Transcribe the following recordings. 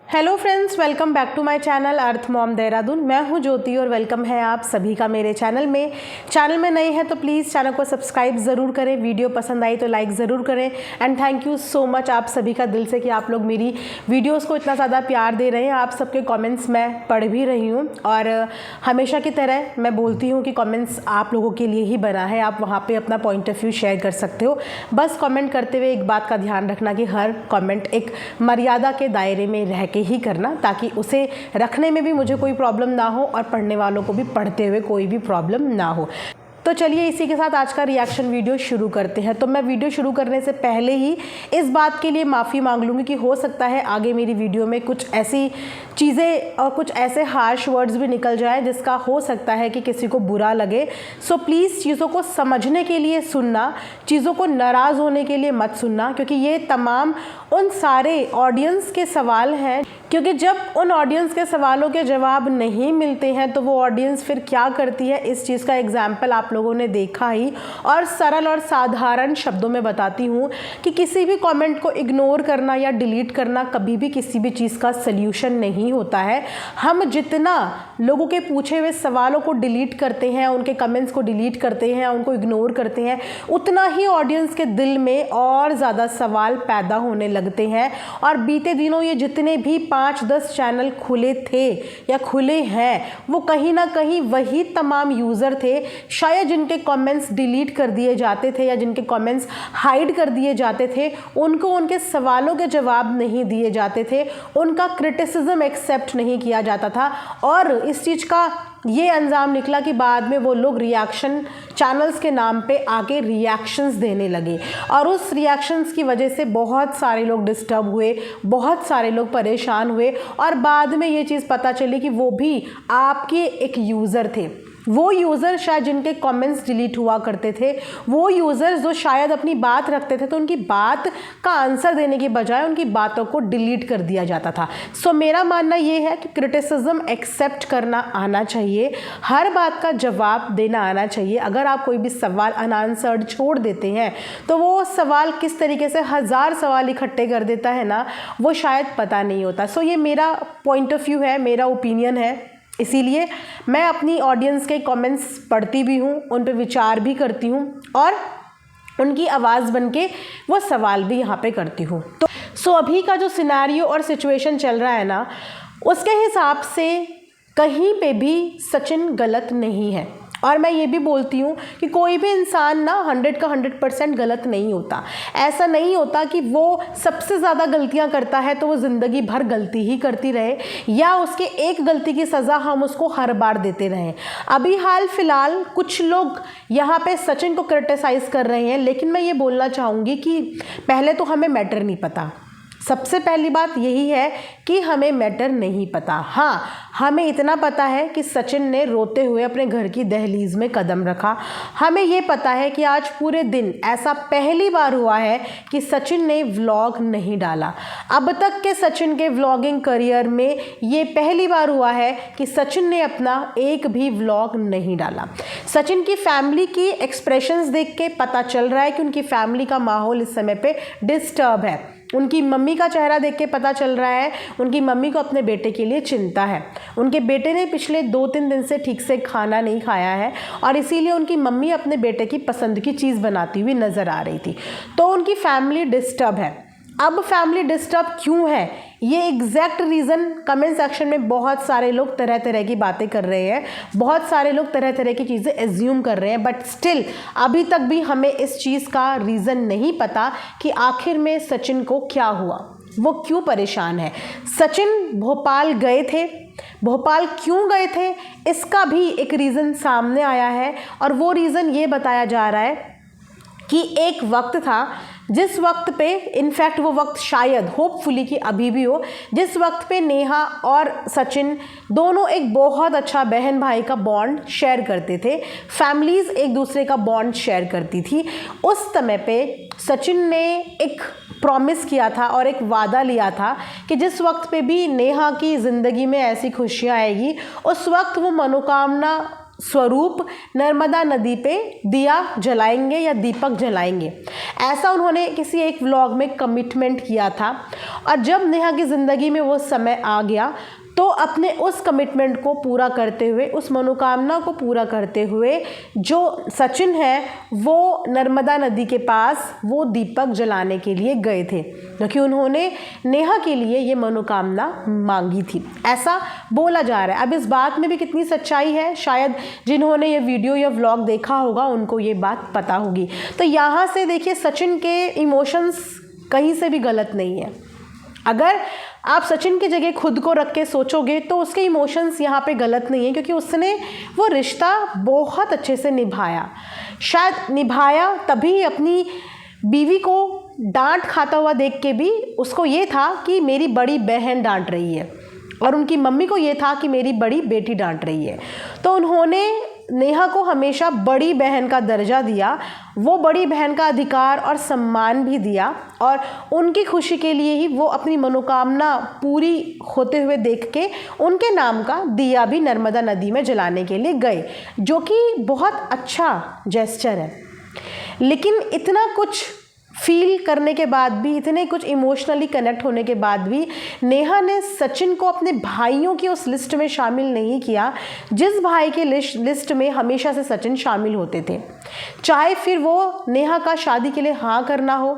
Hello friends, welcome back to my channel Earth Mom Dehradun. मैं हूं ज्योति और वेलकम है आप सभी का मेरे चैनल में नए हैं तो प्लीज़ चैनल को सब्सक्राइब ज़रूर करें। वीडियो पसंद आई तो लाइक ज़रूर करें। And thank you so much आप सभी का दिल से कि आप लोग मेरी वीडियोस को इतना ज़्यादा प्यार दे रहे हैं। आप सबके कमेंट्स मैं पढ़ भी रही हूँ और हमेशा की तरह मैं बोलती हूँ कि कमेंट्स आप लोगों के लिए ही बना है। आप वहाँ पर अपना पॉइंट ऑफ व्यू शेयर कर सकते हो। बस कमेंट करते हुए एक बात का ध्यान रखना कि हर कमेंट एक मर्यादा के दायरे में रह के ही करना, ताकि उसे रखने में भी मुझे कोई प्रॉब्लम ना हो और पढ़ने वालों को भी पढ़ते हुए कोई भी प्रॉब्लम ना हो। तो चलिए इसी के साथ आज का रिएक्शन वीडियो शुरू करते हैं। तो मैं वीडियो शुरू करने से पहले ही इस बात के लिए माफ़ी मांग लूँगी कि हो सकता है आगे मेरी वीडियो में कुछ ऐसी चीज़ें और कुछ ऐसे हार्श वर्ड्स भी निकल जाएं जिसका हो सकता है कि किसी को बुरा लगे। सो प्लीज़ चीज़ों को समझने के लिए सुनना, चीज़ों को नाराज़ होने के लिए मत सुनना, क्योंकि ये तमाम उन सारे ऑडियंस के सवाल हैं। क्योंकि जब उन ऑडियंस के सवालों के जवाब नहीं मिलते हैं तो वो ऑडियंस फिर क्या करती है, इस चीज़ का एग्जाम्पल आप लोगों ने देखा ही। और सरल और साधारण शब्दों में बताती हूँ कि किसी भी कमेंट को इग्नोर करना या डिलीट करना कभी भी किसी भी चीज़ का सल्यूशन नहीं होता है। हम जितना लोगों के पूछे हुए सवालों को डिलीट करते हैं, उनके कमेंट्स को डिलीट करते हैं, उनको इग्नोर करते हैं, उतना ही ऑडियंस के दिल में और ज़्यादा सवाल पैदा होने लगते हैं। और बीते दिनों ये जितने भी 5-10 चैनल खुले थे या खुले हैं, वो कहीं ना कहीं वही तमाम यूज़र थे शायद जिनके कमेंट्स डिलीट कर दिए जाते थे या जिनके कमेंट्स हाइड कर दिए जाते थे। उनको उनके सवालों के जवाब नहीं दिए जाते थे, उनका क्रिटिसिज्म एक्सेप्ट नहीं किया जाता था। और इस चीज़ का ये अंजाम निकला कि बाद में वो लोग रिएक्शन चैनल्स के नाम पे आके रिएक्शंस देने लगे और उस रिएक्शंस की वजह से बहुत सारे लोग डिस्टर्ब हुए, बहुत सारे लोग परेशान हुए। और बाद में ये चीज़ पता चली कि वो भी आपके एक यूज़र थे। वो यूज़र शायद जिनके कमेंट्स डिलीट हुआ करते थे, वो यूज़र्स जो शायद अपनी बात रखते थे तो उनकी बात का आंसर देने की बजाय उनकी बातों को डिलीट कर दिया जाता था। सो मेरा मानना ये है कि क्रिटिसिज्म एक्सेप्ट करना आना चाहिए, हर बात का जवाब देना आना चाहिए। अगर आप कोई भी सवाल अनआंसर्ड छोड़ देते हैं तो वो सवाल किस तरीके से 1000 सवाल इकट्ठे कर देता है ना, वो शायद पता नहीं होता। सो ये मेरा पॉइंट ऑफ व्यू है, मेरा ओपिनियन है। इसीलिए मैं अपनी ऑडियंस के कमेंट्स पढ़ती भी हूँ, उन पर विचार भी करती हूँ और उनकी आवाज़ बन के वो सवाल भी यहाँ पे करती हूँ। तो अभी का जो सिनेरियो और सिचुएशन चल रहा है ना, उसके हिसाब से कहीं पे भी सचिन गलत नहीं है। और मैं ये भी बोलती हूँ कि कोई भी इंसान ना 100 का 100% गलत नहीं होता। ऐसा नहीं होता कि वो सबसे ज़्यादा गलतियाँ करता है तो वो ज़िंदगी भर गलती ही करती रहे या उसके एक गलती की सज़ा हम उसको हर बार देते रहें। अभी हाल फिलहाल कुछ लोग यहाँ पे सचिन को क्रिटिसाइज़ कर रहे हैं, लेकिन मैं ये बोलना चाहूँगी कि पहले तो हमें मैटर नहीं पता। सबसे पहली बात यही है कि हमें मैटर नहीं पता। हाँ, हमें इतना पता है कि सचिन ने रोते हुए अपने घर की दहलीज में कदम रखा। हमें ये पता है कि आज पूरे दिन ऐसा पहली बार हुआ है कि सचिन ने व्लॉग नहीं डाला। अब तक के सचिन के व्लॉगिंग करियर में ये पहली बार हुआ है कि सचिन ने अपना एक भी व्लॉग नहीं डाला। सचिन की फैमिली की एक्सप्रेशंस देख के पता चल रहा है कि उनकी फैमिली का माहौल इस समय पे डिस्टर्ब है। उनकी मम्मी का चेहरा देख के पता चल रहा है उनकी मम्मी को अपने बेटे के लिए चिंता है। उनके बेटे ने पिछले 2-3 दिन से ठीक से खाना नहीं खाया है और इसीलिए उनकी मम्मी अपने बेटे की पसंद की चीज़ बनाती हुई नज़र आ रही थी। तो उनकी फैमिली डिस्टर्ब है। अब फैमिली डिस्टर्ब क्यों है, ये एग्जैक्ट रीज़न कमेंट सेक्शन में बहुत सारे लोग तरह तरह की बातें कर रहे हैं, बहुत सारे लोग तरह तरह की चीज़ें एज्यूम कर रहे हैं। बट स्टिल अभी तक भी हमें इस चीज़ का रीज़न नहीं पता कि आखिर में सचिन को क्या हुआ, वो क्यों परेशान है। सचिन भोपाल गए थे, भोपाल क्यों गए थे, इसका भी एक रीज़न सामने आया है और वो रीज़न ये बताया जा रहा है कि एक वक्त था जिस वक्त पे, इनफैक्ट वो वक्त शायद होपफुली कि अभी भी हो, जिस वक्त पे नेहा और सचिन दोनों एक बहुत अच्छा बहन भाई का बॉन्ड शेयर करते थे, फैमिलीज़ एक दूसरे का बॉन्ड शेयर करती थी। उस समय पे सचिन ने एक प्रॉमिस किया था और एक वादा लिया था कि जिस वक्त पे भी नेहा की ज़िंदगी में ऐसी खुशियाँ आएगी उस वक्त वो मनोकामना स्वरूप नर्मदा नदी पे दिया जलाएंगे या दीपक जलाएंगे, ऐसा उन्होंने किसी एक व्लॉग में कमिटमेंट किया था। और जब नेहा की ज़िंदगी में वो समय आ गया तो अपने उस कमिटमेंट को पूरा करते हुए, उस मनोकामना को पूरा करते हुए, जो सचिन है वो नर्मदा नदी के पास वो दीपक जलाने के लिए गए थे, क्योंकि उन्होंने नेहा के लिए ये मनोकामना मांगी थी, ऐसा बोला जा रहा है। अब इस बात में भी कितनी सच्चाई है, शायद जिन्होंने ये वीडियो या व्लॉग देखा होगा उनको ये बात पता होगी। तो यहाँ से देखिए, सचिन के इमोशंस कहीं से भी गलत नहीं है। अगर आप सचिन की जगह खुद को रख के सोचोगे तो उसके इमोशंस यहाँ पे गलत नहीं है, क्योंकि उसने वो रिश्ता बहुत अच्छे से निभाया। शायद निभाया तभी अपनी बीवी को डांट खाता हुआ देख के भी उसको ये था कि मेरी बड़ी बहन डांट रही है, और उनकी मम्मी को ये था कि मेरी बड़ी बेटी डांट रही है। तो उन्होंने नेहा को हमेशा बड़ी बहन का दर्जा दिया, वो बड़ी बहन का अधिकार और सम्मान भी दिया, और उनकी खुशी के लिए ही वो अपनी मनोकामना पूरी होते हुए देख के उनके नाम का दिया भी नर्मदा नदी में जलाने के लिए गए, जो कि बहुत अच्छा जेस्चर है। लेकिन इतना कुछ फील करने के बाद भी, इतने कुछ इमोशनली कनेक्ट होने के बाद भी नेहा ने सचिन को अपने भाइयों की उस लिस्ट में शामिल नहीं किया जिस भाई के लिस्ट में हमेशा से सचिन शामिल होते थे। चाहे फिर वो नेहा का शादी के लिए हाँ करना हो,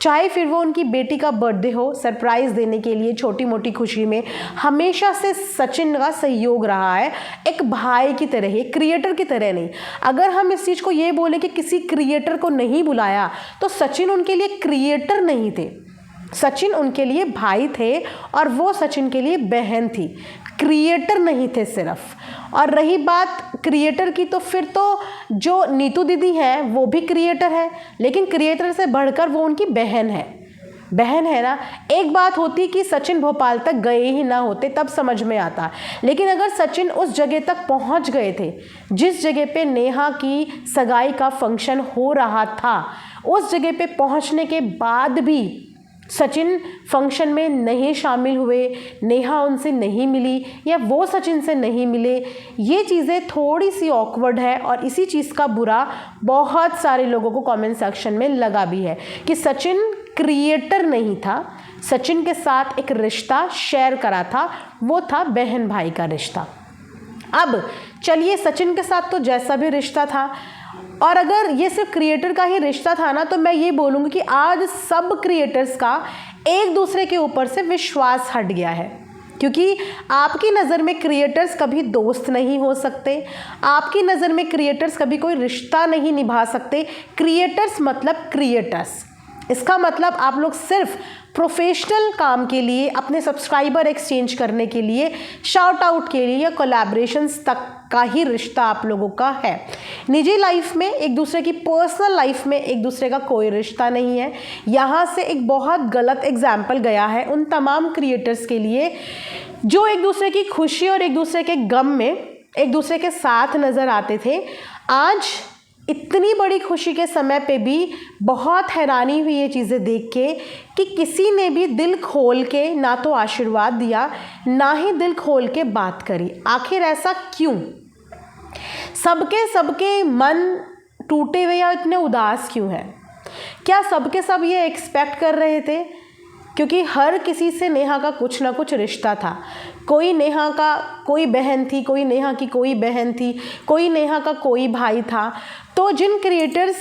चाहे फिर वो उनकी बेटी का बर्थडे हो, सरप्राइज़ देने के लिए छोटी मोटी खुशी में हमेशा से सचिन का सहयोग रहा है, एक भाई की तरह ही, क्रिएटर की तरह नहीं। अगर हम इस चीज़ को ये बोले कि किसी क्रिएटर को नहीं बुलाया तो सचिन उनके लिए क्रिएटर नहीं थे, सचिन उनके लिए भाई थे और वो सचिन के लिए बहन थी, क्रिएटर नहीं थे सिर्फ। और रही बात क्रिएटर की, तो फिर तो जो नीतू दीदी हैं वो भी क्रिएटर है, लेकिन क्रिएटर से बढ़कर वो उनकी बहन है ना। एक बात होती कि सचिन भोपाल तक गए ही ना होते तब समझ में आता, लेकिन अगर सचिन उस जगह तक पहुंच गए थे जिस जगह पे नेहा की सगाई का फंक्शन हो रहा था, उस जगह पे पहुंचने के बाद भी सचिन फंक्शन में नहीं शामिल हुए, नेहा उनसे नहीं मिली या वो सचिन से नहीं मिले, ये चीज़ें थोड़ी सी ऑकवर्ड है। और इसी चीज़ का बुरा बहुत सारे लोगों को कमेंट सेक्शन में लगा भी है कि सचिन क्रिएटर नहीं था, सचिन के साथ एक रिश्ता शेयर करा था, वो था बहन भाई का रिश्ता। अब चलिए, सचिन के साथ तो जैसा भी रिश्ता था, और अगर ये सिर्फ क्रिएटर का ही रिश्ता था ना, तो मैं ये बोलूँगी कि आज सब क्रिएटर्स का एक दूसरे के ऊपर से विश्वास हट गया है, क्योंकि आपकी नज़र में क्रिएटर्स कभी दोस्त नहीं हो सकते, आपकी नज़र में क्रिएटर्स कभी कोई रिश्ता नहीं निभा सकते। क्रिएटर्स मतलब क्रिएटर्स, इसका मतलब आप लोग सिर्फ प्रोफेशनल काम के लिए, अपने सब्सक्राइबर एक्सचेंज करने के लिए, शाउट आउट के लिए या कोलैबोरेशंस तक का ही रिश्ता आप लोगों का है। निजी लाइफ में एक दूसरे की, पर्सनल लाइफ में एक दूसरे का कोई रिश्ता नहीं है। यहाँ से एक बहुत गलत एग्जाम्पल गया है उन तमाम क्रिएटर्स के लिए जो एक दूसरे की खुशी और एक दूसरे के गम में एक दूसरे के साथ नज़र आते थे। आज इतनी बड़ी खुशी के समय पे भी बहुत हैरानी हुई ये चीज़ें देख के कि किसी ने भी दिल खोल के ना तो आशीर्वाद दिया, ना ही दिल खोल के बात करी। आखिर ऐसा क्यों? सबके मन टूटे हुए या इतने उदास क्यों हैं? क्या सबके सब ये एक्सपेक्ट कर रहे थे? क्योंकि हर किसी से नेहा का कुछ ना कुछ रिश्ता था। कोई नेहा का कोई बहन थी, कोई नेहा की कोई बहन थी, कोई नेहा का कोई भाई था। तो जिन क्रिएटर्स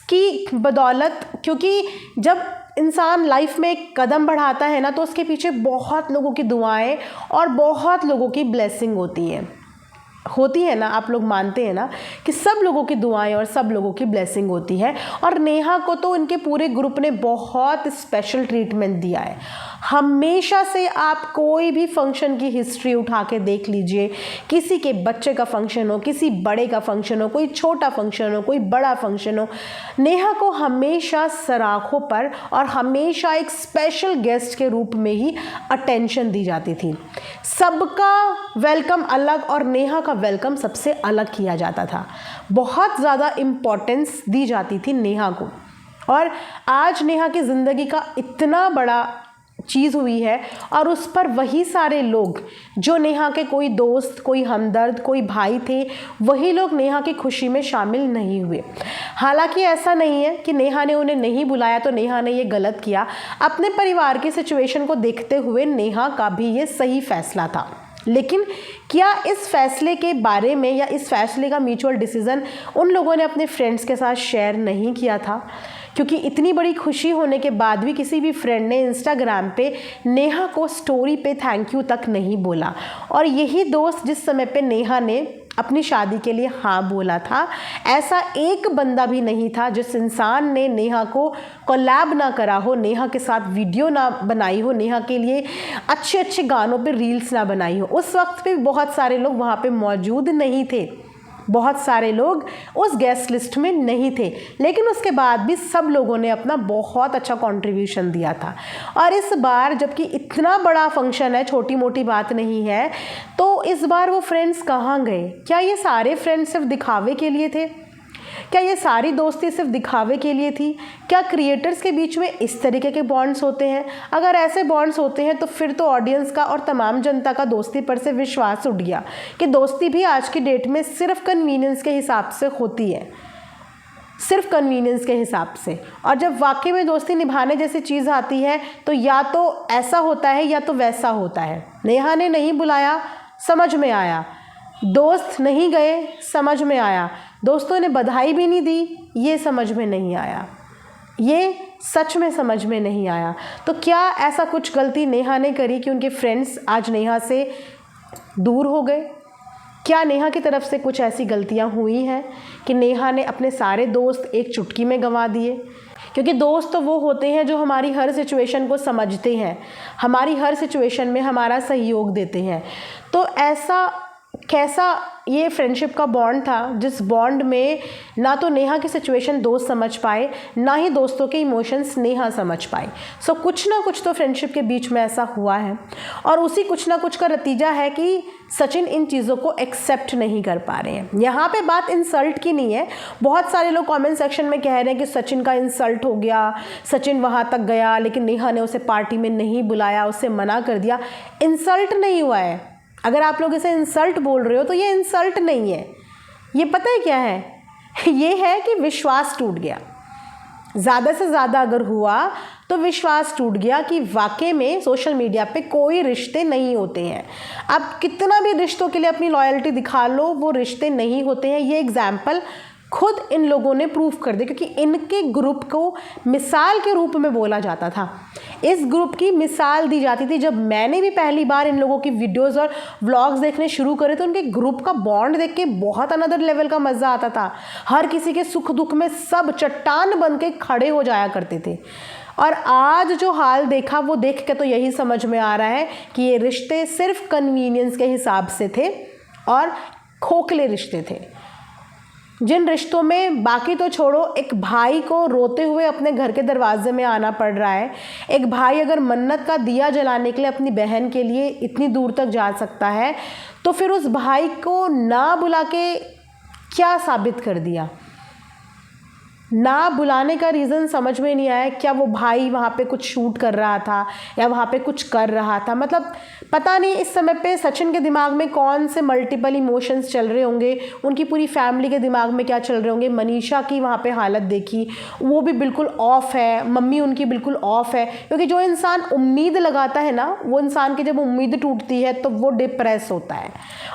की बदौलत, क्योंकि जब इंसान लाइफ में एक कदम बढ़ाता है ना, तो उसके पीछे बहुत लोगों की दुआएं और बहुत लोगों की ब्लेसिंग होती है ना। आप लोग मानते हैं ना कि सब लोगों की दुआएं और सब लोगों की ब्लेसिंग होती है। और नेहा को तो इनके पूरे ग्रुप ने बहुत स्पेशल ट्रीटमेंट दिया है। हमेशा से आप कोई भी फंक्शन की हिस्ट्री उठा के देख लीजिए, किसी के बच्चे का फंक्शन हो, किसी बड़े का फंक्शन हो, कोई छोटा फंक्शन हो, कोई बड़ा फंक्शन हो, नेहा को हमेशा सराखों पर और हमेशा एक स्पेशल गेस्ट के रूप में ही अटेंशन दी जाती थी। सबका वेलकम अलग और नेहा का वेलकम सबसे अलग किया जाता था। बहुत ज़्यादा इम्पोर्टेंस दी जाती थी नेहा को। और आज नेहा की ज़िंदगी का इतना बड़ा चीज़ हुई है और उस पर वही सारे लोग जो नेहा के कोई दोस्त, कोई हमदर्द, कोई भाई थे, वही लोग नेहा की खुशी में शामिल नहीं हुए। हालांकि ऐसा नहीं है कि नेहा ने उन्हें नहीं बुलाया तो नेहा ने ये गलत किया। अपने परिवार की सिचुएशन को देखते हुए नेहा का भी ये सही फैसला था। लेकिन क्या इस फैसले के बारे में या इस फैसले का म्यूचुअल डिसीज़न उन लोगों ने अपने फ्रेंड्स के साथ शेयर नहीं किया था? क्योंकि इतनी बड़ी खुशी होने के बाद भी किसी भी फ्रेंड ने इंस्टाग्राम पे नेहा को स्टोरी पे थैंक यू तक नहीं बोला। और यही दोस्त जिस समय पे नेहा ने अपनी शादी के लिए हाँ बोला था, ऐसा एक बंदा भी नहीं था जिस इंसान ने नेहा को कोलैब ना करा हो, नेहा के साथ वीडियो ना बनाई हो, नेहा के लिए अच्छे अच्छे गानों पे रील्स ना बनाई हो। उस वक्त पे बहुत सारे लोग वहाँ पे मौजूद नहीं थे, बहुत सारे लोग उस गेस्ट लिस्ट में नहीं थे, लेकिन उसके बाद भी सब लोगों ने अपना बहुत अच्छा कंट्रीब्यूशन दिया था। और इस बार जबकि इतना बड़ा फंक्शन है, छोटी मोटी बात नहीं है, तो इस बार वो फ्रेंड्स कहाँ गए? क्या ये सारे फ्रेंड्स सिर्फ दिखावे के लिए थे? क्या ये सारी दोस्ती सिर्फ दिखावे के लिए थी? क्या क्रिएटर्स के बीच में इस तरीके के बॉन्ड्स होते हैं? अगर ऐसे बॉन्ड्स होते हैं तो फिर तो ऑडियंस का और तमाम जनता का दोस्ती पर से विश्वास उठ गया कि दोस्ती भी आज की डेट में सिर्फ कन्वीनियंस के हिसाब से होती है, सिर्फ कन्वीनियंस के हिसाब से। और जब वाकई में दोस्ती निभाने जैसी चीज़ आती है तो या तो ऐसा होता है या तो वैसा होता है। नेहा ने नहीं बुलाया, समझ में आया। दोस्त नहीं गए, समझ में आया। दोस्तों ने बधाई भी नहीं दी, ये समझ में नहीं आया, ये सच में समझ में नहीं आया। तो क्या ऐसा कुछ गलती नेहा ने करी कि उनके फ्रेंड्स आज नेहा से दूर हो गए? क्या नेहा की तरफ से कुछ ऐसी गलतियां हुई हैं कि नेहा ने अपने सारे दोस्त एक चुटकी में गंवा दिए? क्योंकि दोस्त तो वो होते हैं जो हमारी हर सिचुएशन को समझते हैं, हमारी हर सिचुएशन में हमारा सहयोग देते हैं। तो ऐसा कैसा ये फ्रेंडशिप का बॉन्ड था जिस बॉन्ड में ना तो नेहा की सिचुएशन दोस्त समझ पाए, ना ही दोस्तों के इमोशंस नेहा समझ पाए। सो कुछ ना कुछ तो फ्रेंडशिप के बीच में ऐसा हुआ है और उसी कुछ ना कुछ का नतीजा है कि सचिन इन चीज़ों को एक्सेप्ट नहीं कर पा रहे हैं। यहाँ पे बात इंसल्ट की नहीं है। बहुत सारे लोग कमेंट सेक्शन में कह रहे हैं कि सचिन का इंसल्ट हो गया, सचिन वहाँ तक गया लेकिन नेहा ने उसे पार्टी में नहीं बुलाया, उसे मना कर दिया। इंसल्ट नहीं हुआ है। अगर आप लोग इसे इंसल्ट बोल रहे हो तो ये इंसल्ट नहीं है, ये पता है क्या है? ये है कि विश्वास टूट गया। ज़्यादा से ज़्यादा अगर हुआ तो विश्वास टूट गया कि वाकई में सोशल मीडिया पे कोई रिश्ते नहीं होते हैं। अब कितना भी रिश्तों के लिए अपनी लॉयल्टी दिखा लो, वो रिश्ते नहीं होते हैं। ये एग्जाम्पल खुद इन लोगों ने प्रूफ कर दिया, क्योंकि इनके ग्रुप को मिसाल के रूप में बोला जाता था। इस ग्रुप की मिसाल दी जाती थी। जब मैंने भी पहली बार इन लोगों की वीडियोस और व्लॉग्स देखने शुरू करे तो उनके ग्रुप का बॉन्ड देख के बहुत अनदर लेवल का मज़ा आता था। हर किसी के सुख दुख में सब चट्टान बन के खड़े हो जाया करते थे। और आज जो हाल देखा वो देख के तो यही समझ में आ रहा है कि ये रिश्ते सिर्फ कन्वीनियंस के हिसाब से थे और खोखले रिश्ते थे। जिन रिश्तों में बाकी तो छोड़ो, एक भाई को रोते हुए अपने घर के दरवाजे में आना पड़ रहा है। एक भाई अगर मन्नत का दिया जलाने के लिए अपनी बहन के लिए इतनी दूर तक जा सकता है तो फिर उस भाई को ना बुला के क्या साबित कर दिया? ना बुलाने का रीज़न समझ में नहीं आया। क्या वो भाई वहाँ पे कुछ शूट कर रहा था या वहाँ पे कुछ कर रहा था? मतलब पता नहीं इस समय पे सचिन के दिमाग में कौन से मल्टीपल इमोशंस चल रहे होंगे, उनकी पूरी फैमिली के दिमाग में क्या चल रहे होंगे। मनीषा की वहाँ पे हालत देखी, वो भी बिल्कुल ऑफ है, मम्मी उनकी बिल्कुल ऑफ है। क्योंकि जो इंसान उम्मीद लगाता है ना, वो इंसान की जब उम्मीद टूटती है तो वो डिप्रेस होता है।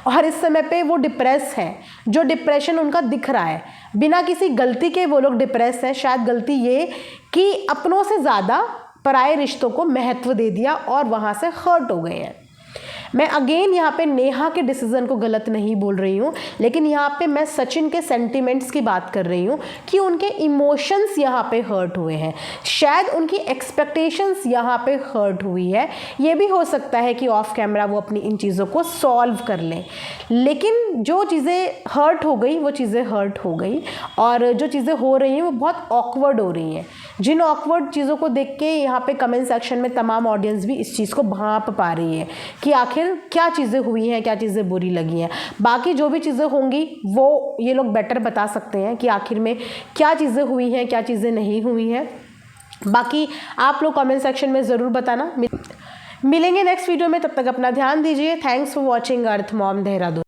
और इस समय पे वो डिप्रेस है, जो डिप्रेशन उनका दिख रहा है। बिना किसी गलती के वो लोग डिप्रेस है। शायद गलती ये कि अपनों से ज़्यादा पराये रिश्तों को महत्व दे दिया और वहाँ से हर्ट हो गए हैं। मैं अगेन यहाँ पे नेहा के डिसीज़न को गलत नहीं बोल रही हूँ, लेकिन यहाँ पे मैं सचिन के सेंटिमेंट्स की बात कर रही हूँ कि उनके इमोशंस यहाँ पे हर्ट हुए हैं। शायद उनकी एक्सपेक्टेशंस यहाँ पे हर्ट हुई है। ये भी हो सकता है कि ऑफ कैमरा वो अपनी इन चीज़ों को सॉल्व कर लें, लेकिन जो चीज़ें हर्ट हो गई वो चीज़ें हर्ट हो गई और जो चीज़ें हो रही हैं वो बहुत ऑकवर्ड हो रही हैं। जिन ऑकवर्ड चीज़ों को देख के यहाँ पे कमेंट सेक्शन में तमाम ऑडियंस भी इस चीज़ को भांप पा रही है कि आखिर क्या चीज़ें हुई हैं, क्या चीज़ें बुरी लगी हैं। बाकी जो भी चीज़ें होंगी वो ये लोग बेटर बता सकते हैं कि आखिर में क्या चीज़ें हुई हैं, क्या चीज़ें नहीं हुई हैं। बाकी आप लोग कमेंट सेक्शन में ज़रूर बताना। मिलेंगे नेक्स्ट वीडियो में, तब तक अपना ध्यान दीजिए। Thanks for watching earth Mom Dehradun.